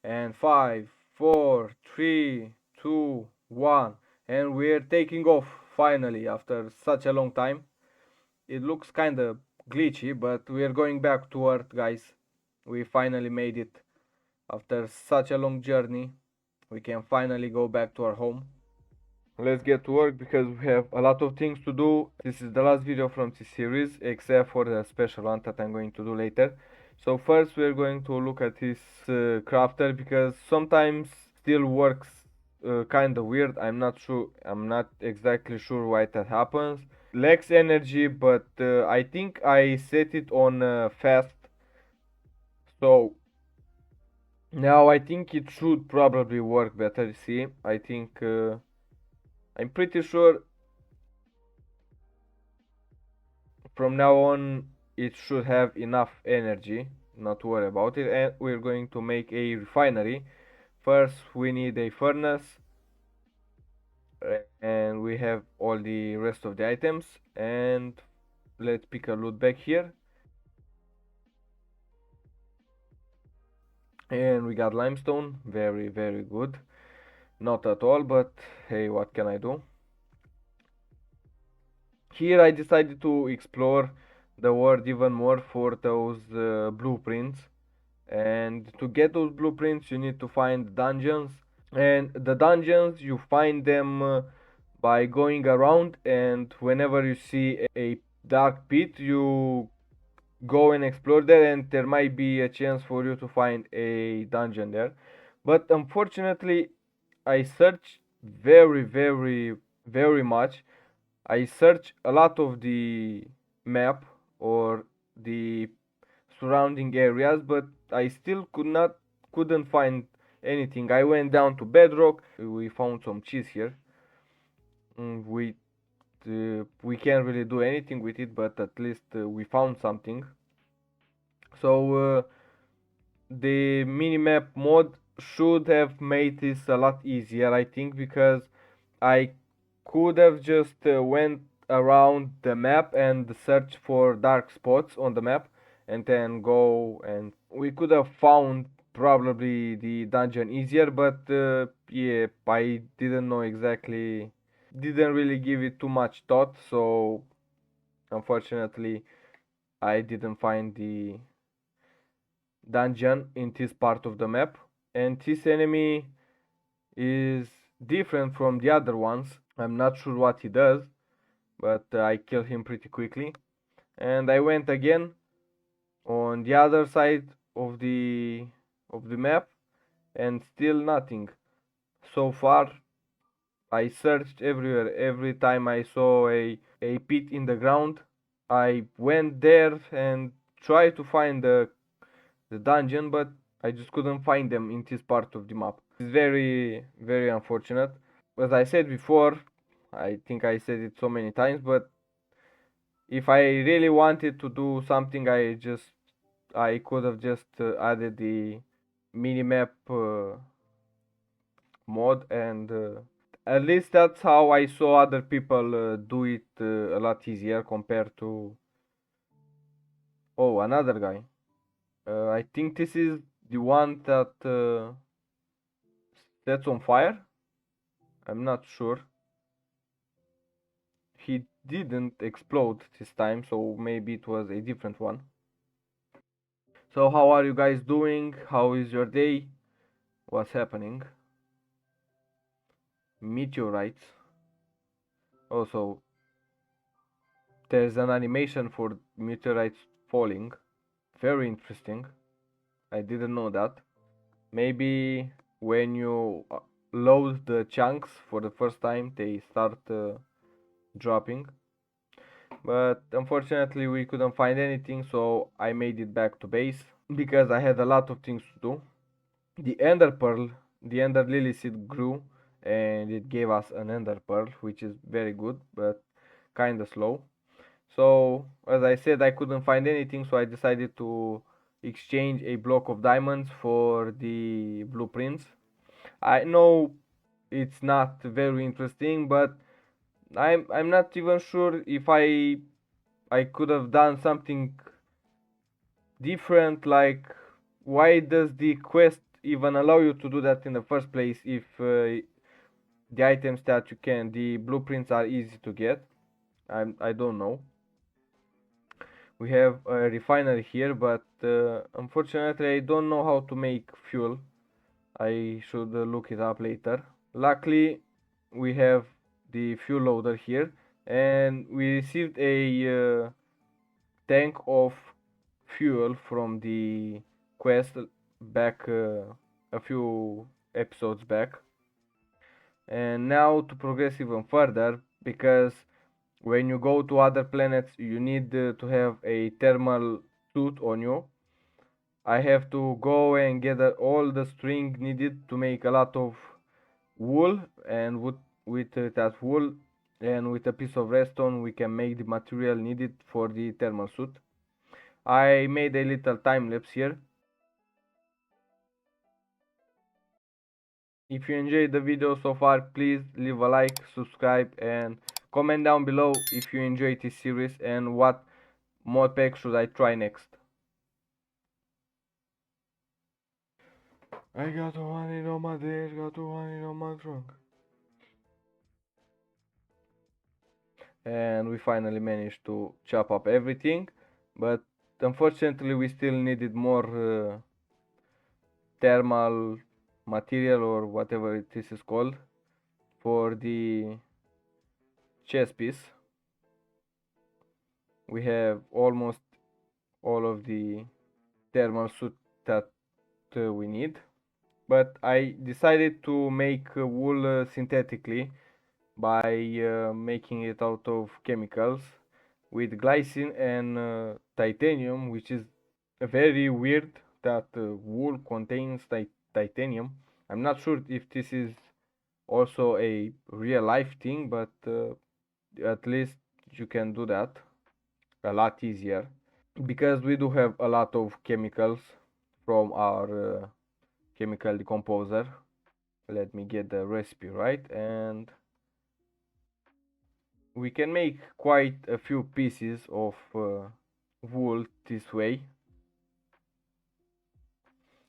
And 5, 4, 3, 2, 1. And we're taking off finally after such a long time. It looks kinda glitchy, but we're going back to Earth, guys. We finally made it. After such a long journey, we can finally go back to our home. Let's get to work because we have a lot of things to do. This is the last video from this series, except for the special one that I'm going to do later. So first we're going to look at this crafter because sometimes still works kind of weird. I'm not exactly sure why that happens. Lacks energy, but I think I set it on fast. So now I think it should probably work better. See, I think I'm pretty sure from now on it should have enough energy, not to worry about it. And we're going to make a refinery. First we need a furnace, and we have all the rest of the items. And let's pick a loot back here, and we got limestone. Very good. Not at all, but hey, what can I do? Here I decided to explore the world even more for those blueprints. And to get those blueprints you need to find dungeons, and the dungeons you find them by going around, and whenever you see a dark pit you go and explore there, and there might be a chance for you to find a dungeon there. But unfortunately I searched very much. I searched a lot of the map or the surrounding areas, but I still couldn't find anything. I went down to bedrock. We found some cheese here. We can't really do anything with it, but at least we found something. So the minimap mod should have made this a lot easier, I think, because I could have just went around the map and search for dark spots on the map, and then go, and we could have found probably the dungeon easier. But yeah, I didn't know exactly, didn't really give it too much thought, so unfortunately I didn't find the dungeon in this part of the map. And this enemy is different from the other ones. I'm not sure what he does, but I killed him pretty quickly. And I went again on the other side of the map, and still nothing. So far I searched everywhere. Every time I saw a pit in the ground, I went there and tried to find the dungeon, but I just couldn't find them in this part of the map. It's very unfortunate. As I said before, I think I said it so many times, but if I really wanted to do something, I could have just added the minimap mod, and at least that's how I saw other people do it a lot easier compared to. Oh, another guy. I think this is the one that sets on fire. I'm not sure. He didn't explode this time, so maybe it was a different one. So how are you guys doing? How is your day? What's happening? Meteorites. Also, there's an animation for meteorites falling. Very interesting. I didn't know that. Maybe when you load the chunks for the first time, they start dropping. But unfortunately, we couldn't find anything, so I made it back to base because I had a lot of things to do. The ender pearl, the ender lily seed grew, and it gave us an ender pearl, which is very good, but kinda slow. So as I said, I couldn't find anything, so I decided to exchange a block of diamonds for the blueprints. I know it's not very interesting, but I'm not even sure if I could have done something different. Like, why does the quest even allow you to do that in the first place if the items that you can, the blueprints are easy to get. I don't know. We have a refinery here, but unfortunately I don't know how to make fuel. I should look it up later. Luckily, we have the fuel loader here, and we received a tank of fuel from the quest back a few episodes back. And now to progress even further, because when you go to other planets you need to have a thermal suit on you. I have to go and gather all the string needed to make a lot of wool, and with that wool and with a piece of redstone we can make the material needed for the thermal suit. I made a little time lapse here. If you enjoyed the video so far, please leave a like, subscribe, and comment down below if you enjoyed this series and what mod pack should I try next. I got one in on my dash, got one in on my trunk. And we finally managed to chop up everything, but unfortunately we still needed more thermal material or whatever this is called for the chest piece. We have almost all of the thermal suit that we need, but I decided to make wool synthetically by making it out of chemicals with glycine and titanium, which is very weird that wool contains titanium. I'm not sure if this is also a real life thing, but at least you can do that a lot easier because we do have a lot of chemicals from our chemical decomposer. Let me get the recipe right, and we can make quite a few pieces of wool this way.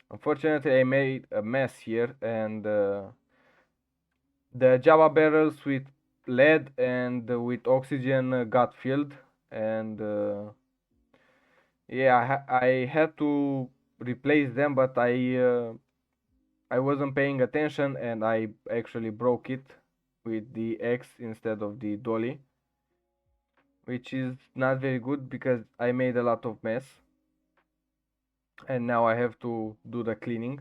Unfortunately I made a mess here, and the Java barrels with lead and with oxygen got filled, and yeah, I had to replace them, but I wasn't paying attention and I actually broke it with the X instead of the dolly, which is not very good because I made a lot of mess and now I have to do the cleaning.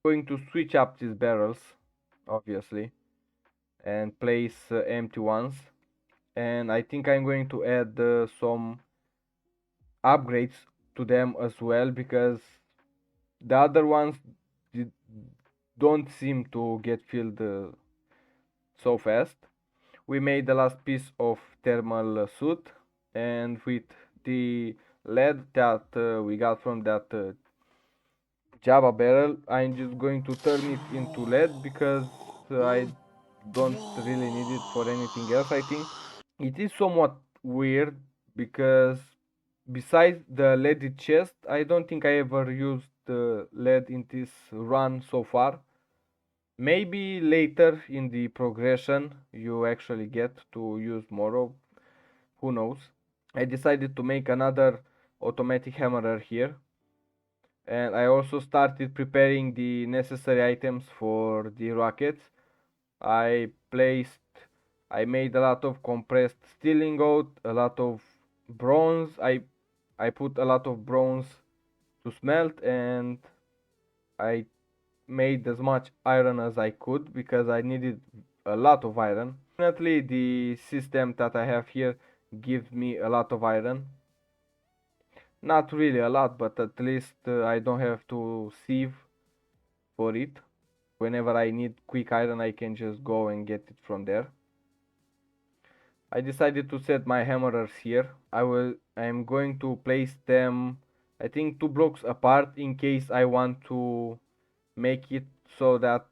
Going to switch up these barrels, obviously, and place empty ones, and I think I'm going to add some upgrades to them as well because the other ones don't seem to get filled so fast. We made the last piece of thermal suit, and with the lead that we got from that Java barrel, I'm just going to turn it into lead because I don't really need it for anything else, I think. It is somewhat weird because besides the leaded chest, I don't think I ever used lead in this run so far. Maybe later in the progression you actually get to use more of, who knows. I decided to make another automatic hammerer here, and I also started preparing the necessary items for the rockets. I placed, I made a lot of compressed steel ingot, a lot of bronze. I put a lot of bronze to smelt, and I made as much iron as I could because I needed a lot of iron. Fortunately, the system that I have here gives me a lot of iron. Not really a lot, but at least I don't have to sieve for it. Whenever I need quick iron, I can just go and get it from there. I decided to set my hammerers here. I'm going to place them, I think, 2 blocks apart in case I want to make it so that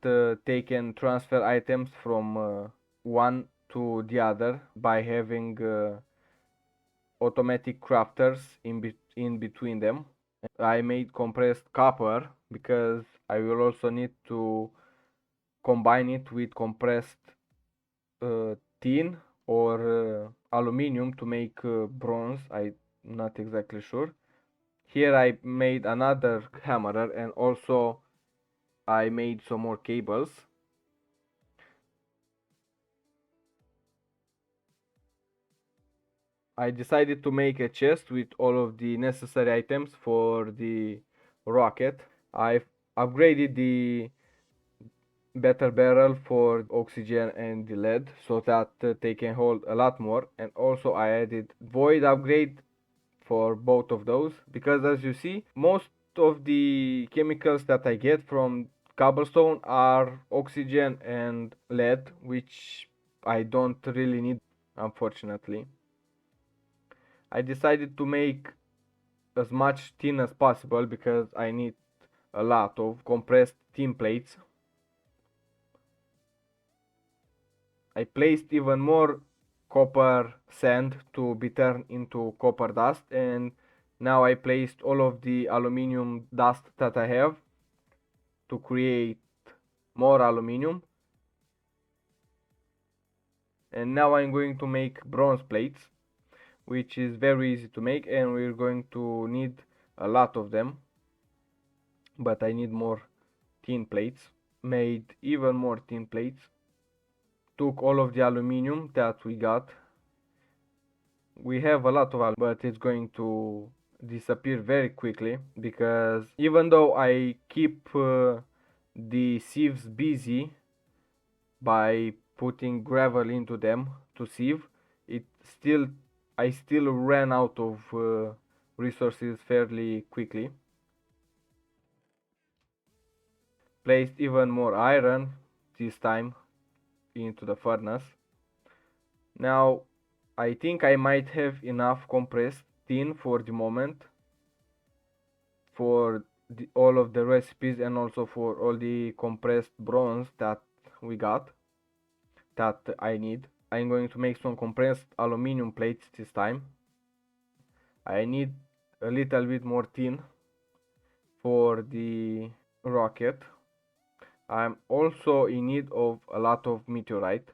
they can transfer items from one to the other by having automatic crafters in between them. I made compressed copper because I will also need to combine it with compressed tin or aluminium to make bronze. I'm not exactly sure. Here I made another hammerer, and also I made some more cables. I decided to make a chest with all of the necessary items for the rocket. I've upgraded the better barrel for oxygen and the lead so that they can hold a lot more, and also I added void upgrade for both of those, because as you see, most of the chemicals that I get from cobblestone are oxygen and lead, which I don't really need, unfortunately. I decided to make as much tin as possible because I need a lot of compressed tin plates. I placed even more copper sand to be turned into copper dust, and now I placed all of the aluminium dust that I have to create more aluminium. And now I'm going to make bronze plates, which is very easy to make, and we're going to need a lot of them, but I need more tin plates. Made even more tin plates. Took all of the aluminium that we got. We have a lot of aluminium, but it's going to disappear very quickly, because even though I keep the sieves busy by putting gravel into them to sieve, it still I still ran out of resources fairly quickly. Placed even more iron, this time into the furnace. Now I think I might have enough compressed tin for the moment for all of the recipes, and also for all the compressed bronze that we got that I need. I'm going to make some compressed aluminum plates this time. I need a little bit more tin for the rocket. I'm also in need of a lot of meteorite,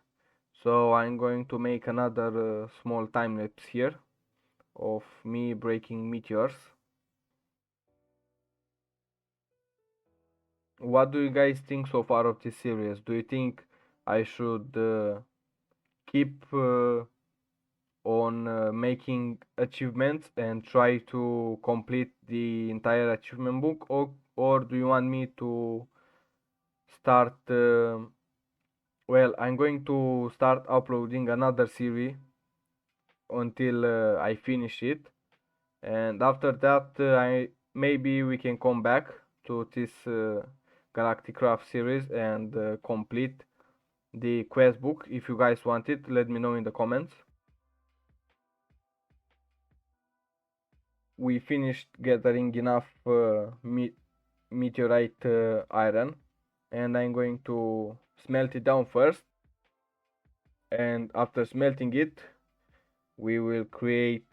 so I'm going to make another small time lapse here of me breaking meteors. What do you guys think so far of this series? Do you think I should keep on making achievements and try to complete the entire achievement book, or do you want me to start well, I'm going to start uploading another series until I finish it, and after that I maybe we can come back to this galactic craft series and complete the quest book. If you guys want it, let me know in the comments. We finished gathering enough meteorite iron, and I'm going to smelt it down first, and after smelting it we will create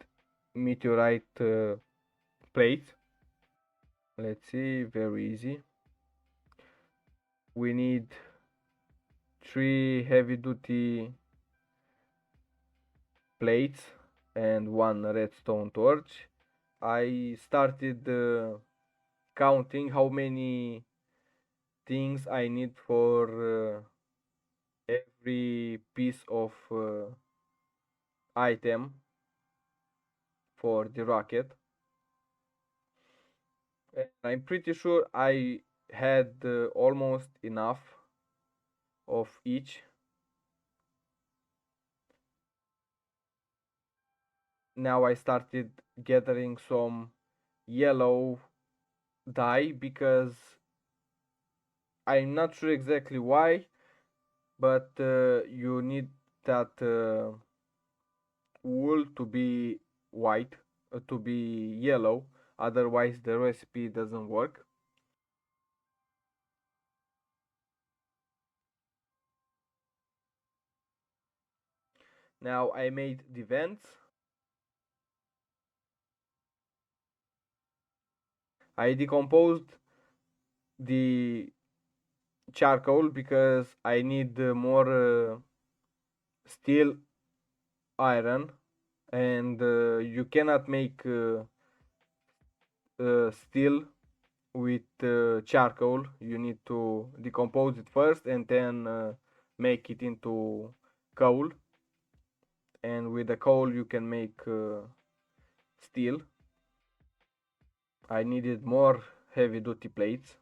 meteorite plates. Let's see, very easy. We need 3 heavy duty plates and 1 redstone torch. I started counting how many things I need for every piece of item for the rocket. And I'm pretty sure I had almost enough of each. Now I started gathering some yellow dye, because I'm not sure exactly why, but you need that wool to be white, to be yellow, otherwise the recipe doesn't work. Now I made the vents. I decomposed the charcoal because I need more steel, iron, and you cannot make steel with charcoal. You need to decompose it first and then make it into coal, and with the coal you can make steel. I needed more heavy duty plates.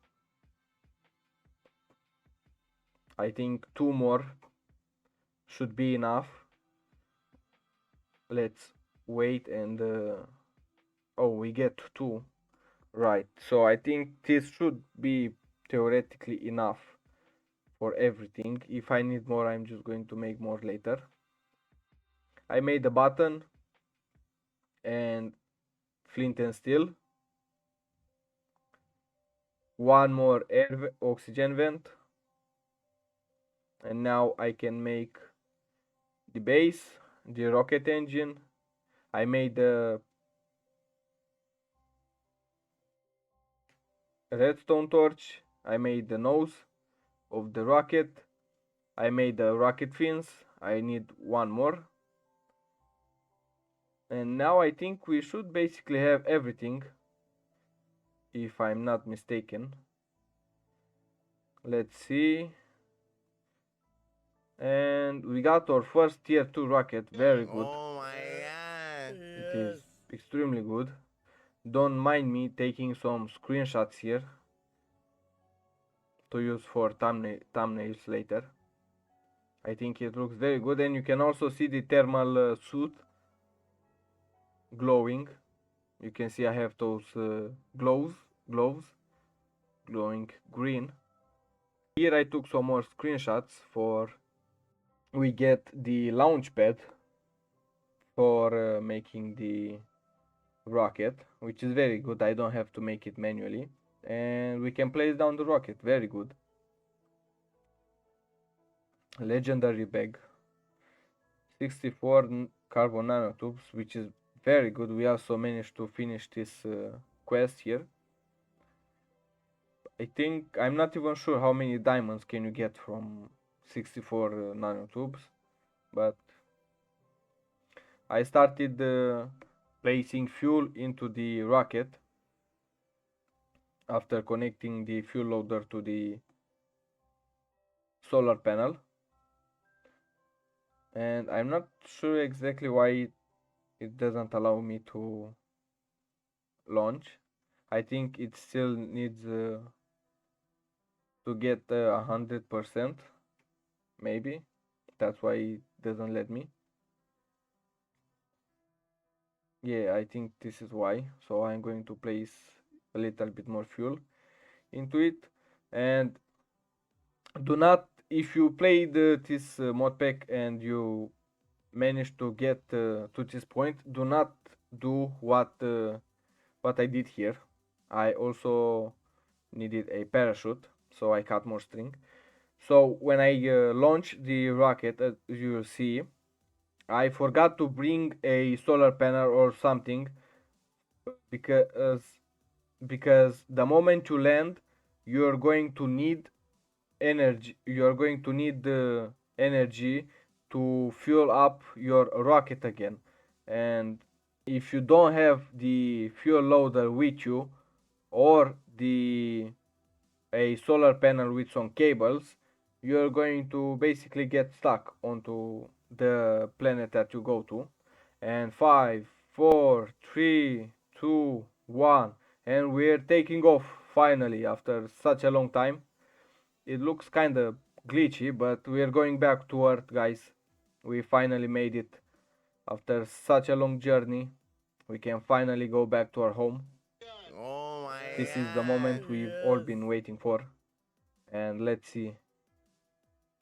I think two more should be enough. Let's wait and oh, we get two, right? So I think this should be theoretically enough for everything. If I need more, I'm just going to make more later. I made a button and flint and steel. One more oxygen vent, and now I can make the base, the rocket engine. I made a redstone torch. I made the nose of the rocket. I made the rocket fins. I need one more. And now I think we should basically have everything, if I'm not mistaken. Let's see. And we got our first tier 2 rocket. Very good. Oh my god. It is extremely good. Don't mind me taking some screenshots here to use for thumbnails later. I think it looks very good, and you can also see the thermal suit glowing. You can see I have those gloves glowing green. Here I took some more screenshots for we get the launch pad for making the rocket, which is very good. I don't have to make it manually, and we can place down the rocket. Very good. Legendary bag, 64 carbon nanotubes, which is very good. We also managed to finish this quest here. I think I'm not even sure how many diamonds can you get from 64 nanotubes, but I started placing fuel into the rocket after connecting the fuel loader to the solar panel, and I'm not sure exactly why it doesn't allow me to launch. I think it still needs to get 100%, maybe that's why it doesn't let me. Yeah, I think this is why. So I'm going to place a little bit more fuel into it. And do not, if you played this mod pack and you manage to get to this point, do not do what I did here. I also needed a parachute, so I cut more string. So when I launch the rocket, as you see, I forgot to bring a solar panel or something because the moment you land, you're going to need energy. You're going to need the energy to fuel up your rocket again, and if you don't have the fuel loader with you or the a solar panel with some cables, you're going to basically get stuck onto the planet that you go to. And 5, 4, 3, 2, 1, and we're taking off finally after such a long time. It looks kind of glitchy, but we're going back to Earth, guys. We finally made it after such a long journey. We can finally go back to our home. Oh my This is the god. moment we've all been waiting for. And let's see.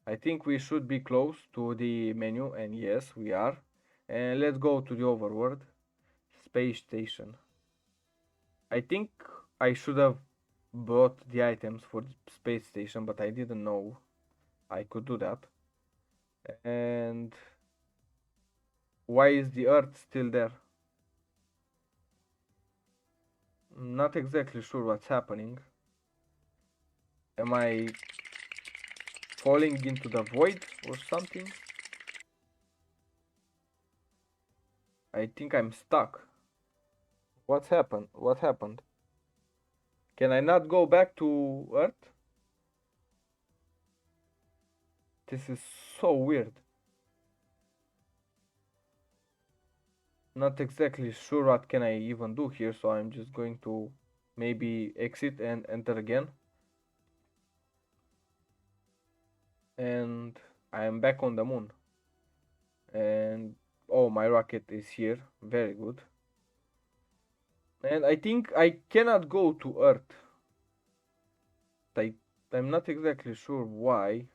I think we should be close to the menu, and yes, we are. And let's go to the overworld. Space station. I think I should have bought the items for the space station, but I didn't know I could do that. And why is the Earth still there? Not exactly sure what's happening. Am I falling into the void or something? I think I'm stuck. What's happened? What happened? Can I not go back to Earth? This is so weird. Not exactly sure what can I even do here, so I'm just going to maybe exit and enter again. And I am back on the moon. And oh, my rocket is here. Very good. And I think I cannot go to Earth. I, I'm not exactly sure why.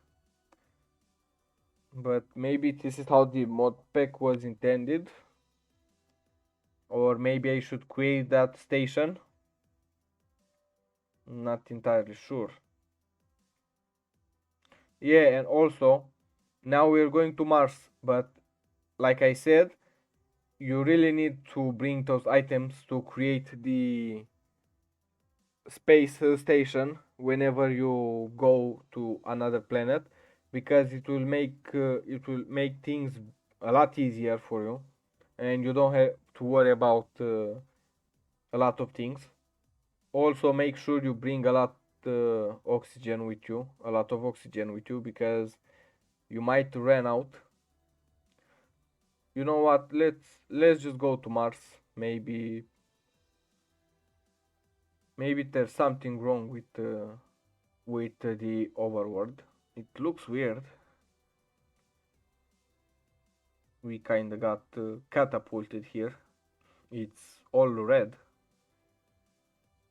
But maybe this is how the mod pack was intended. Or maybe I should create that station. Not entirely sure. Yeah, and also now we're going to Mars, but like I said, you really need to bring those items to create the space station whenever you go to another planet, because it will make things a lot easier for you, and you don't have to worry about a lot of things. Also, make sure you bring oxygen with you, a lot of oxygen with you, because you might run out. You know what? Let's just go to Mars. Maybe there's something wrong with the overworld. It looks weird. We kinda got catapulted here. It's all red.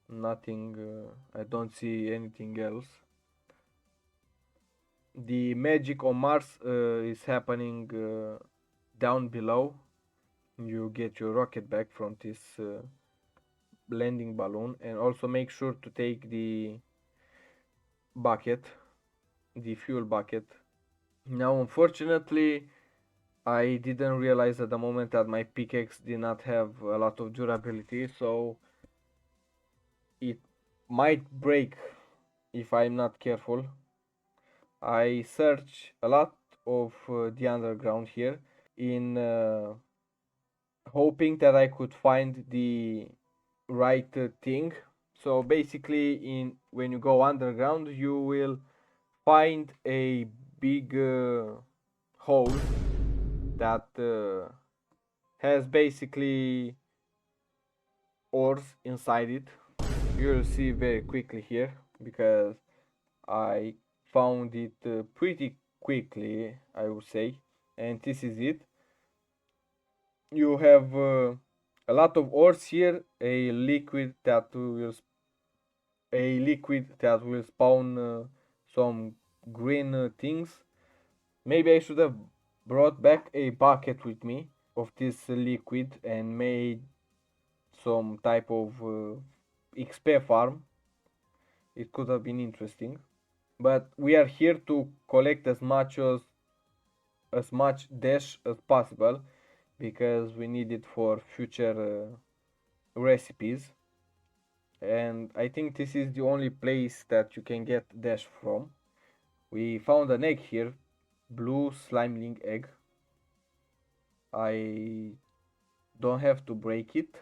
Nothing. I don't see anything else. The magic on Mars is happening down below. You get your rocket back from this landing balloon, and also make sure to take the bucket, the fuel bucket. Now, unfortunately, I didn't realize at the moment that my pickaxe did not have a lot of durability, so it might break if I'm not careful. I search a lot of the underground here in hoping that I could find the right thing. So basically, in when you go underground, you will find a big hole that has basically ores inside it. You'll see very quickly here because I found it pretty quickly, I would say. And this is it. You have a lot of ores here, a liquid that will spawn some green things. Maybe I should have brought back a bucket with me of this liquid and made some type of XP farm. It could have been interesting. But we are here to collect as much dash as possible because we need it for future recipes. And I think this is the only place that you can get dash from. We found an egg here, blue slimeling egg. I don't have to break it.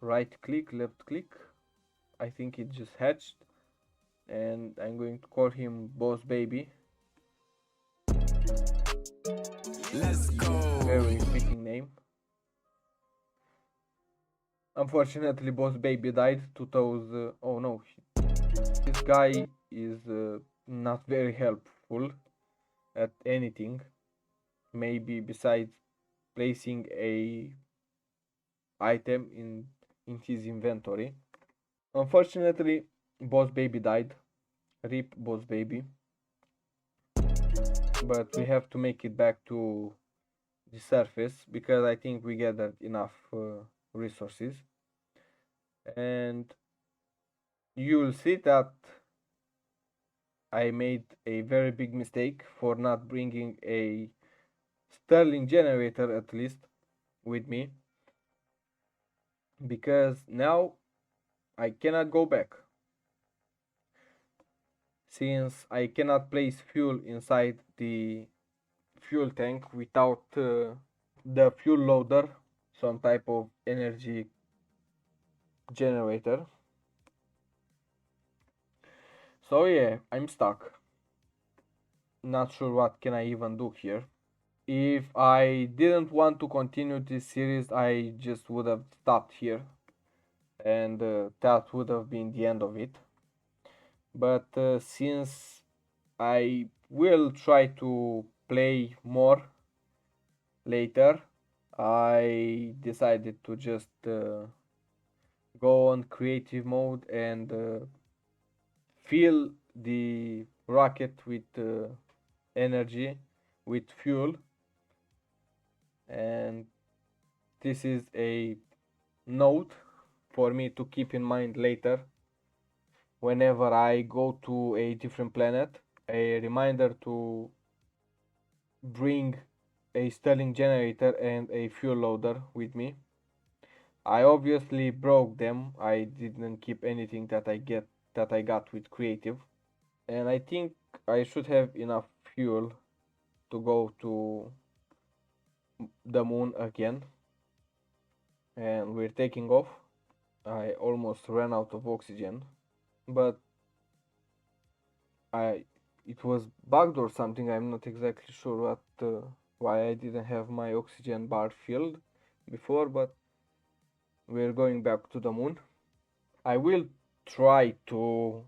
Right click, left click. I think it just hatched, and I'm going to call him Boss Baby. Let's go. Very fitting name. Unfortunately, Boss Baby died to those. Oh no, this guy is not very helpful at anything. Maybe besides placing a item in his inventory. Unfortunately, Boss Baby died. Rip Boss Baby. But we have to make it back to the surface because I think we gathered enough resources. And you'll see that I made a very big mistake for not bringing a Sterling generator at least with me, because now I cannot go back. since I cannot place fuel inside the fuel tank without the fuel loader, some type of energy generator. So yeah, I'm stuck. Not sure what can I even do here. If I didn't want to continue this series, I just would have stopped here, and that would have been the end of it. But since I will try to play more later, I decided to just go on creative mode and fill the rocket with energy, with fuel. And this is a note for me to keep in mind later whenever I go to a different planet. A reminder to bring a Stirling generator and a fuel loader with me. I obviously broke them. I didn't keep anything that I got with creative. And I think I should have enough fuel to go to the moon again. And we're taking off. I almost ran out of oxygen, but I it was bugged or something. I'm not exactly sure why I didn't have my oxygen bar filled before, but we're going back to the moon. I will try to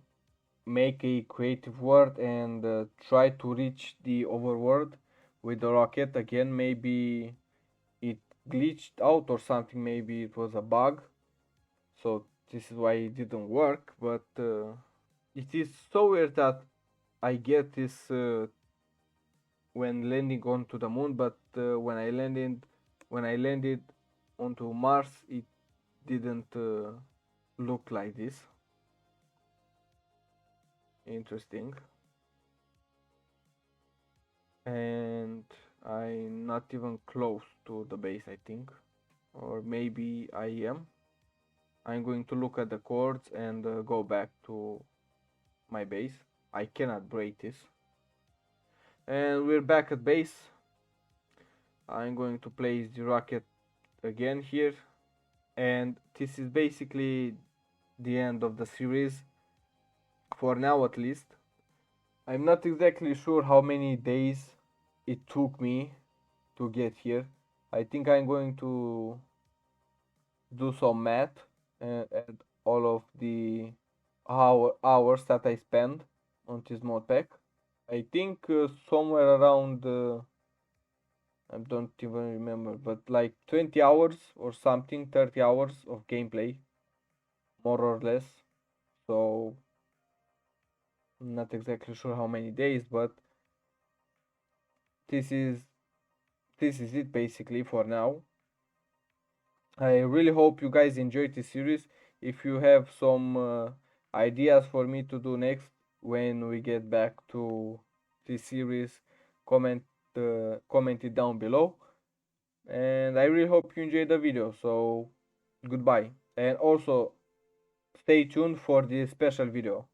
make a creative world and try to reach the overworld with the rocket again. Maybe it glitched out or something. Maybe it was a bug, so this is why it didn't work. But it is so weird that I get this when landing onto the moon, but when I landed onto Mars, it didn't look like this. Interesting. And I'm not even close to the base, I think, or maybe I am. I'm going to look at the chords and go back to my base. I cannot break this. And we're back at base. I'm going to place the rocket again here, and this is basically the end of the series, for now at least. I'm not exactly sure how many days it took me to get here. I think I'm going to do some math and add all of the hours that I spend on this mod pack. I think somewhere around I don't even remember, but like 20 hours or something, 30 hours of gameplay, more or less. So I'm not exactly sure how many days, but this is this is it basically for now. I really hope you guys enjoyed this series. If you have some ideas for me to do next when we get back to this series, comment comment it down below. And I really hope you enjoyed the video. So goodbye, and also stay tuned for this special video.